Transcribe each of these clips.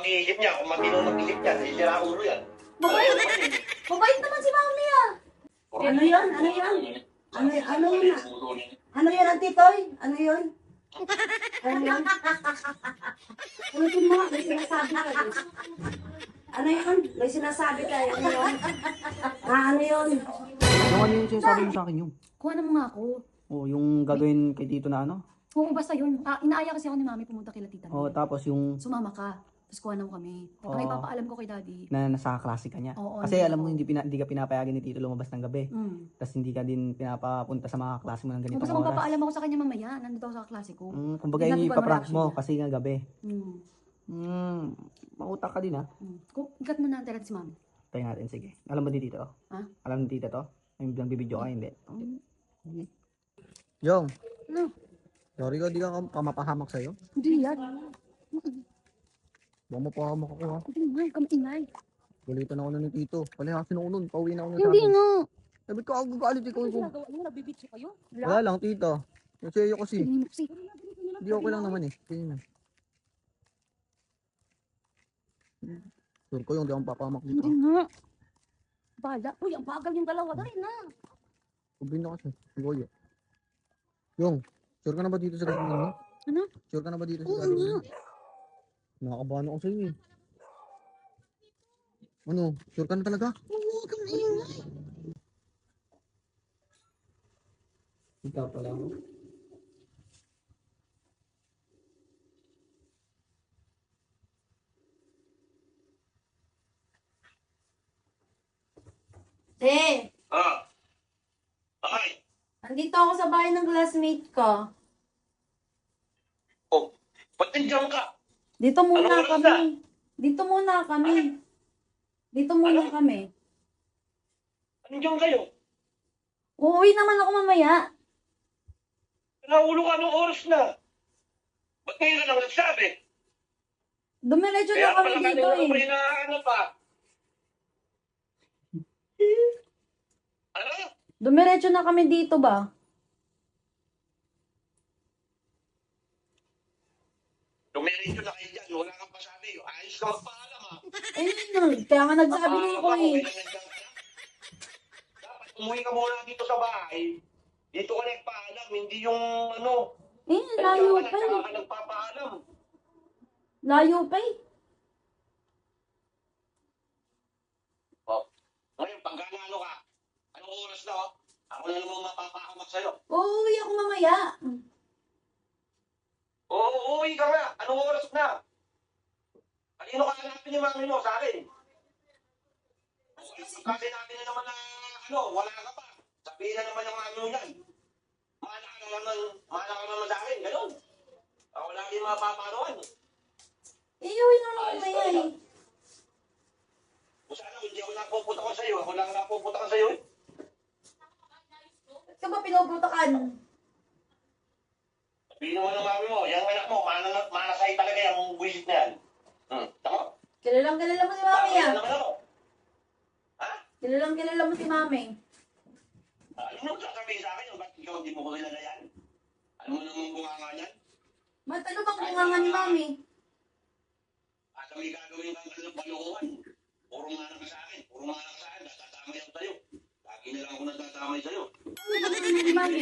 pag-iisip niya. Kung matino mag-isip niya, sisira ulo yan. Mabait. Mabait naman si Mami ah. Ano yan? Ano yan? Ano yun? Ano yan, Antitoy? Ano yun? Ano yun? Ano yun mo? May sinasabi ka. Ano yun? May sinasabi ka. Ano yun? Ano yun? Yung ano yung sinasabi mo sa akin yung? Kuha mo nga ako. Oh, yung gagawin kay Tito na ano? Oo, basta yun. Inaaya kasi ako ni Mami pumunta kila Tita. Oh, tapos yung Sumama ka. Tapos kuha mo kami. Oo. Ang ipapaalam ko kay Daddy. na nasa klase ka niya. Oo, Kasi hindi alam mo ako. hindi ka pinapayagan ni Tito lumabas ng gabi. Tapos hindi ka din pinapapunta sa mga klase mo ng ganitong Basta oras. magpapaalam ako sa kanya mamaya. Nandito ako sa klase ko. Kumbaga Hindi yun yung natin ipaprank reaction mo niya. kasi nga gabi. Mm. Mautak ka din ha. Ikat mo na ang tira si Mami. Tayo natin, sige. Alam mo din Tito? Ha? Alam ni Tito to? Yung bilang bibidyo ka, hindi. Jong, Ano? sorry ko, di ka mapahamak sa'yo. Hindi yan. Baka mapahamak ako ha. Hindi nga. Kamingay. Gulitan ako na ni Tito. Palahasin ako nun, pauwi na ako ng Hindi sabi. nga. Sabi ko, ako galit ikaw. Ginagawa niyo, nabibitsi kayo? Wala lang, Tito. Yung sa'yo kasi. Tingin mo kasi. Hindi okay lang naman eh. Tingin na. Sure ko yung di akong papahamak dito. Hindi nga. Bala. Uy, ang bagal yung dalawa. Dali na. Sabihin na kasi. Goyo. Yung, sure ka na ba dito sa gagawin mo? Ano? Sure ka na ba dito sa Oo gagawin nga. mo? Nakakabahan ako sa'yo eh. Ano? Sure ka na talaga? Oo, kamingay. Ikaw pala ako. Te, Ah. Ay. andito ako sa bahay ng classmate ko. Oh. Ba't nandiyan ka? Dito muna Anong oras kami. na? Dito muna kami. Dito muna Ano? kami. Nandiyan kayo? Uuwi naman ako mamaya. Nahulog ka ng oras na. Ba't ngayon ka lang nagsabi? Dumiretso Kaya na kami pala dito kanina eh. may ano pa. Ano? Dumiretso na kami dito ba? Dumiretso na kayo dyan. Wala kang pasabi. Ayos ka magpaalam ha. Ayun, kaya nga nagsabi na ako eh. Dapat umuwi ka muna dito sa bahay. Dito ka nagpaalam. Hindi yung ano. Eh, layo Nandiyan ka pa na, eh. tsaka ka nagpapaalam. Layo pa eh. Oh. Ngayon, pag ganano ka, anong oras na oh? Ako na naman mapapahamak sa'yo. Uuwi ako mamaya. Oo, uuwi ka nga. Anong oras na? Kanino ka hanapin ni mami mo sa akin? Kasi namin na naman na ano, wala ka pa. Sabihin na naman yung mami mo yan. Mana ka naman sa akin, gano'n. Ako lagi mapaparoan. Eh, uwi na ako mamaya eh. Kung sana, hindi ako napupunta ko sa'yo. Ako lang napupunta ka sa'yo eh. Ba't ka ba pinuputakan? Sabihin mo ng mami mo, yung anak mo, manasay talaga yung buwisit na yan. Tama? Kilalang kilala mo si Mami ah. naman ako. Ha? Kilalang kilala mo si Mami. Ano mo sasabihin sa akin? Ba't ikaw hindi mo ko kilala yan? Ano mo naman bunganga yan? Ba't ano bang bunganga ni Mami? At may gagawin kang kalukuhan. Puro mana ka sa akin. Puro mana ka sa akin. Natatamay ako sa'yo. Lagi na lang ako natatamay sa'yo. Ano bang bunganga ni Mami?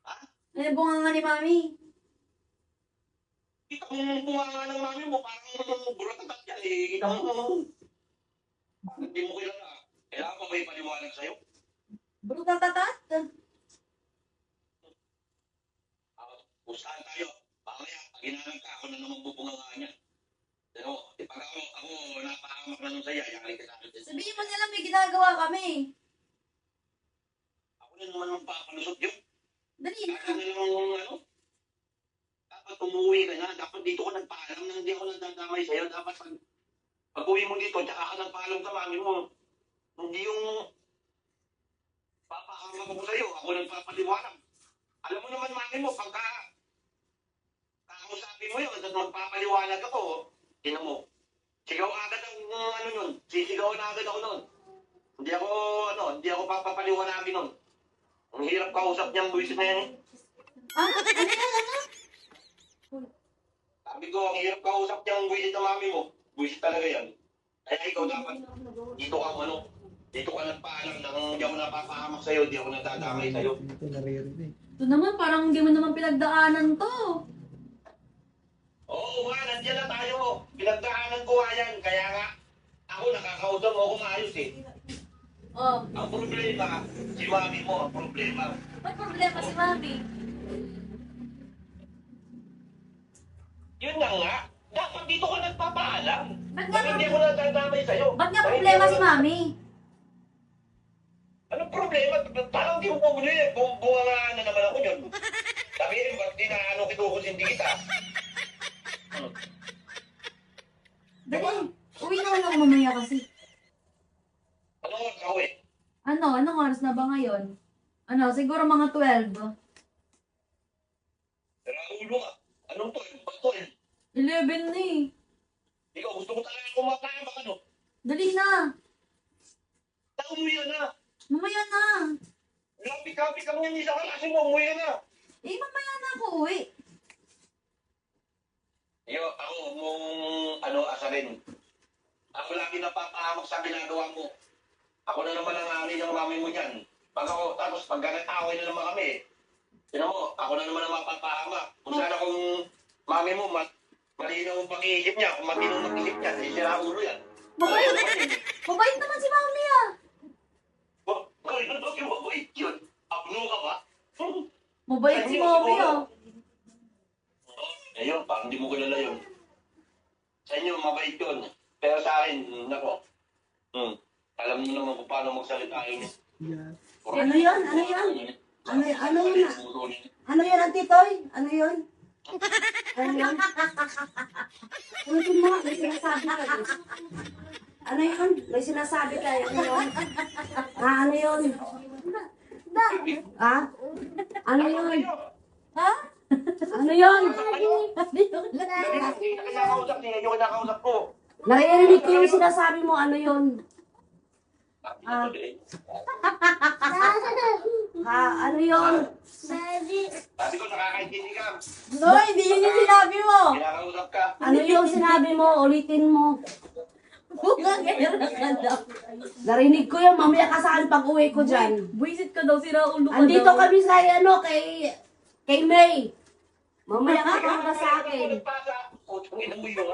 Ha? Ano bunganga ni Mami? Kita mo yung bunganga ng mami mo. Parang buratatat yan eh. Kita mo. Hindi mo kilala. Kailangan pa may paliwanag sa'yo. Brutatatat? Pustahan tayo. Mamaya, pag ginanag ka, ako na naman bubunganga niya. Pero, pag ako napahamak na nun sa'yo, yari ka sa akin. Sabihin mo nila may ginagawa kami. Ako na naman ang papalusot yun. Dali na. Kaya na lang ano. Dapat umuwi ka na. Dapat dito ko nagpaalam na hindi ako nagdadamay sa'yo. Dapat pag uwi mo dito, tsaka ka nagpaalam sa mami mo. Hindi yung papahamak ko sa'yo. Ako nagpapaliwanag. Alam mo naman mami mo, pagka kakausapin mo yun at magpapaliwanag ako, tinan mo. Sigaw agad ang ano yun. Sisigaw na agad ako nun. Hindi ako papapaliwanagin nun. Ang hirap kausap niyang buwisit na yan eh. Ah, ano yan, ano? Sabi ko, ang hirap kausap niyang buwisit na mami mo. Buwisit talaga yan. Kaya ikaw dapat, dito ka dito ka nagpaalam na kung hindi ako napapahamak sa'yo, hindi ako nadadamay sa'yo. Dito naririnig. Ito naman, parang hindi mo naman pinagdaanan to. Oo nga, nandiyan na tayo. Pinagdaanan ko nga yan. Kaya nga, ako nakakausap mo ako maayos eh. Oh, Ang problema, si mami mo ang problema. ba't problema si Mami? Yun na nga, dapat dito ka nagpapaalam. Ba't nga, Bakit hindi ako nadadamay sa'yo? ba't nga Bakit problema hindi si ako- Mami? Anong problema? Parang di mo pabuli eh. Bunga na naman ako yun. Sabihin, ba't di na ano kinukusin kita? Dali, uwi na lang mamaya kasi. Ano nga ikaw eh? Anong oras na ba ngayon? Siguro mga 12. Tara, ulo ka. Anong to? Ba't to eh? 11 na eh. Ikaw, gusto ko talaga kumakain baka no? Dali na. Umuwi ka na. Mamaya na. Grabe ka nga sa klase mo, umuwi ka na. Mamaya na ako uwi. Ako mong asarin. Ako lagi napapahamak sa ginagawa mo. Ako na naman ang ani ng mami mo dyan. Tapos pag away na naman kami, tinan mo, ako na naman ang mapapahamak. Kung sana kung mami mo, malinaw ang pag-iisip niya, kung matino ang pag-iisip niya, sisira ulo yan. Mabait naman si Mami ah. Bakit ano yung mabait yun? Abno ka ba? Mabait si Mami ah. Ayun, parang di mo kilala yun. Sa inyo, mabait yun. Pero sa akin, nako. Alam niyo naman kung paano magsalita yun. Yeah. Ano yun? Ano yun, Auntie Toy? Ano yun? Ano yun? Ulitin mo, may sinasabi ka. Ano yun? May sinasabi ka. Ano yun? Ano yun? Ano yun? Ha? Ano yun? Kinakausap niya, yung kinakausap ko. Naririnig ko yung sinasabi mo. Ano yun? Ano yun? Sabi ko, nakakaintindi ka. No, hindi yun yung sinabi mo. Kinakausap ka. Ano yung sinabi mo? Ulitin mo. Narinig ko yun. Mamaya ka saan pag uwi ko dyan. Buisit ka daw, sira ulo ka Andito daw. kami sa kay May. Mamaya ka para sa akin. Utang ina mo yun.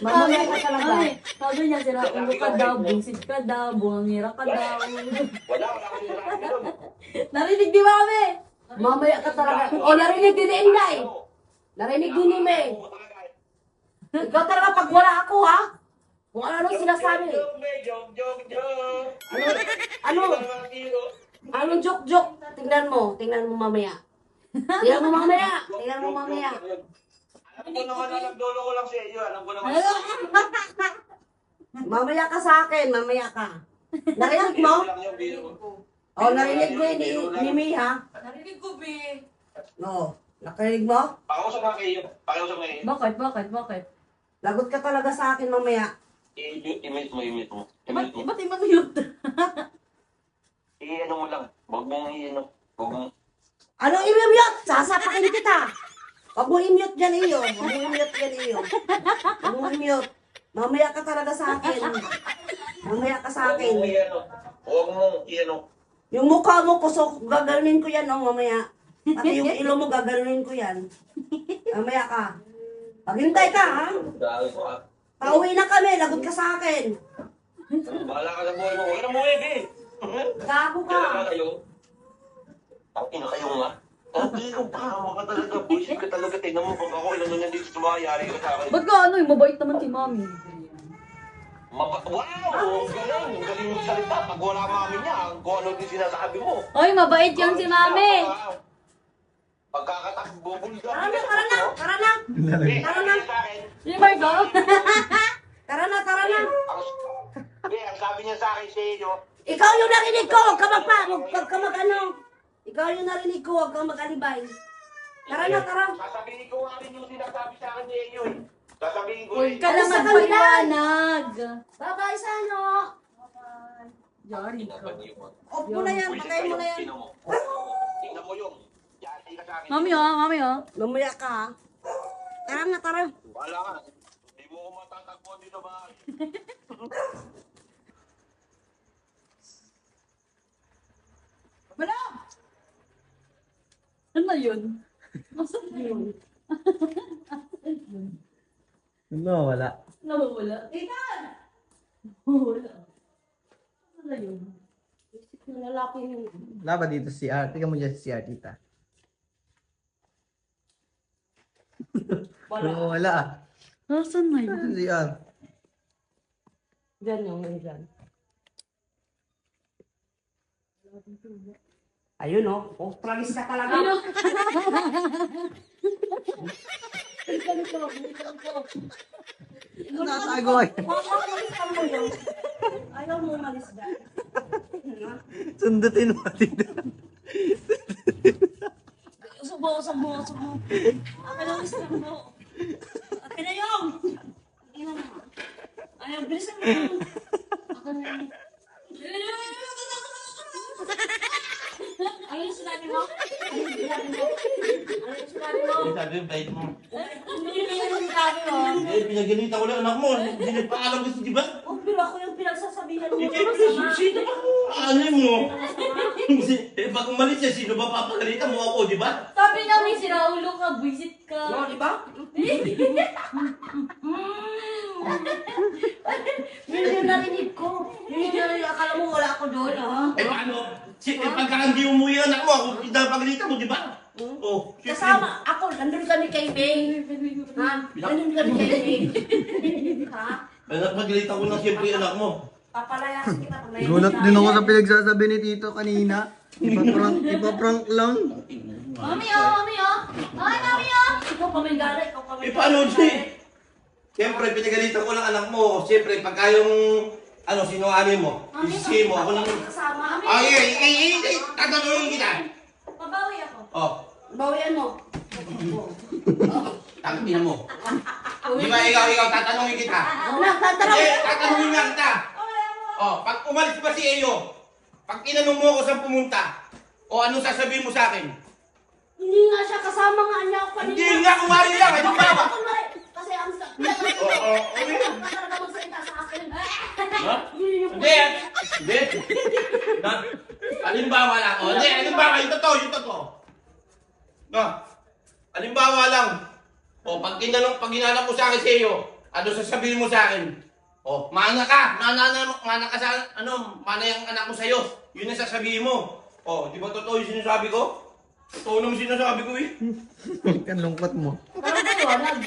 Mamaya ka talaga. Sabi niya, sira ulo ka daw, buisit ka daw, buhangira ka daw. Wala akong sinasabi doon. Narinig di Mami? Mamaya ka talaga. O, narinig din ni Inday. Narinig din ni May. Ikaw talaga pag wala ako, ha? Kung ano sinasabi. Ano joke? Tingnan mo mamaya. Tingnan mo mamaya. Alam ko naman na nagdolo ko lang sa iyo. Alam ko naman. Mamaya ka sa akin, mamaya ka. Narinig mo? O, narinig mo ni May, ha? Narinig ko, Bi. No. Nakarinig mo? Pakiusap nga kayo. Pakiusap nga kayo. Bakit? Lagot ka talaga sa akin mamaya. I-mute mo. Ba't i-mute? I-ano mo lang. Huwag mong i-ano. Huwag mong... Ano i-mute? Sasapakin kita. Huwag mo i-mute dyan iyo. Mamaya ka talaga sa akin. Huwag mong i-ano. Yung mukha mo kusok, gaganunin ko yan mamaya. Pati yung ilo mo gaganunin ko yan. Mamaya ka. Paghintay ka, ha? Dahil ko ah. Pauwi na kami, lagot ka sa akin. Bahala ka sa buhay mo. Huwag ka na buhay, Bi. Gago ka. Kailangan kayo. Ina kayo nga. Hindi ko pa ka talaga. Bullshit ka talaga. Tingnan mo pag ako ilan na nandito sumayari ka sa akin. Ba't ka mabait naman si Mami? Wow! Galing! Ang galing yung salita. Pag wala mami niya, kung ano din sinasabi mo. Oy, mabait yan si Mami. Pagkakatakbo, bulgar. Tara na. Tara na. Si Margo? Tara na. Ang sabi niya sa akin sa iyo, Ikaw yung narinig ko, huwag ka mag-ano. Ikaw yung narinig ko, huwag kang mag-alibay. Tara na. sasabihin ko nga rin yung sinasabi sa akin sa iyo eh. Sasabihin ko Huwag rin. ka na magpaliwanag. Bye-bye sa ano. Yari ka. Off mo na yan, patay mo na yan. Tingnan mo yung, yari Bati ka sa akin. Mami oh, mami oh. Lumaya ka ha. Tara na, tara. Wala ka. Hindi mo ko matatagpuan dito ba? Wala! Ano na yun? Nasaan na yun? No, wala. Nawawala. Ethan! Nawawala. Ano na yun? Isip ng lalaki yun. Wala ba dito si R? Tingnan mo dyan si R, tita. Wala. No, wala ah. Nasaan na yun? Ano si R? Diyan yung dyan. Ayun oh. Oh, promise ka talaga. Ano? Natago eh. Mamalis ka mo yun. Ayaw mo umalis dyan. Sundutin mo dito. Subo. Akin ang isang mo. Akin na yung! Ayaw, bilisan mo. Akin na yung... Ayun sinabi mo? Ayun sinabi mo? Ayun sinabi mo? Sabi yung bait mo. Ayun sinabi mo? Eh, pinagalitan ko lang anak mo. Hindi nagpaalam gusto, di ba? Oh, pero ako yung pinagsasabihan mo. Sino ba? Ano mo? Eh, pag umalis siya, sino ba papagalitan mo ako, di ba? Sabi namin si Raulo ka, visit ka. No, di ba? Yun yung narinig ko. Yun yung akala mo wala ako doon, ha? Eh, paano? Pagka hindi umuwi ang anak mo, ako pinapagalitan mo, di ba? Oh, siyempre. Kasama, ako, nandun kami kay May. Ha? Nandun kami kay May. Ha? Eh, napagalitan ko lang siyempre yung anak mo. Papalayasin kita pag may Gulat din ako sa pinagsasabi ni Tito kanina. Ipaprank lang. Mami oh! Ay, mami oh! Ikaw pa may gala, ikaw pa may Eh, paano si? Siyempre, pinagalitan ko lang anak mo. Siyempre, pagka yung, sinungaling mo, isisi mo, ako lang. kasama. Ay, tatanungin kita. Pabawi ako. Oh, Bawian mo. tangin mo. Di ba ikaw, tatanungin kita. Nagtataraw. Hindi, tatanungin nga kita. Oh, pag umalis pa si Eyo, pag tinanong mo ako saan pumunta, o anong sasabihin mo sa akin? Hindi nga siya kasama nga niya ako kanina. Hindi nga, kumari lang, ano ba ba? Kasi ang sa... Oo, ano yun? Talaga magsalita sa akin. Ha? Hindi, hindi. Halimbawa lang, hindi, halimbawa, yung totoo. No, halimbawa lang, pag ginanong mo sa akin si Eyo, ano sasabihin mo sa akin? Mana ka sa, mana yung anak mo sa'yo. Yun ang sasabihin mo. Di ba totoo yung sinasabi ko? Totoo naman sinasabi ko eh. Kan lungkot mo. Parang maliwanag.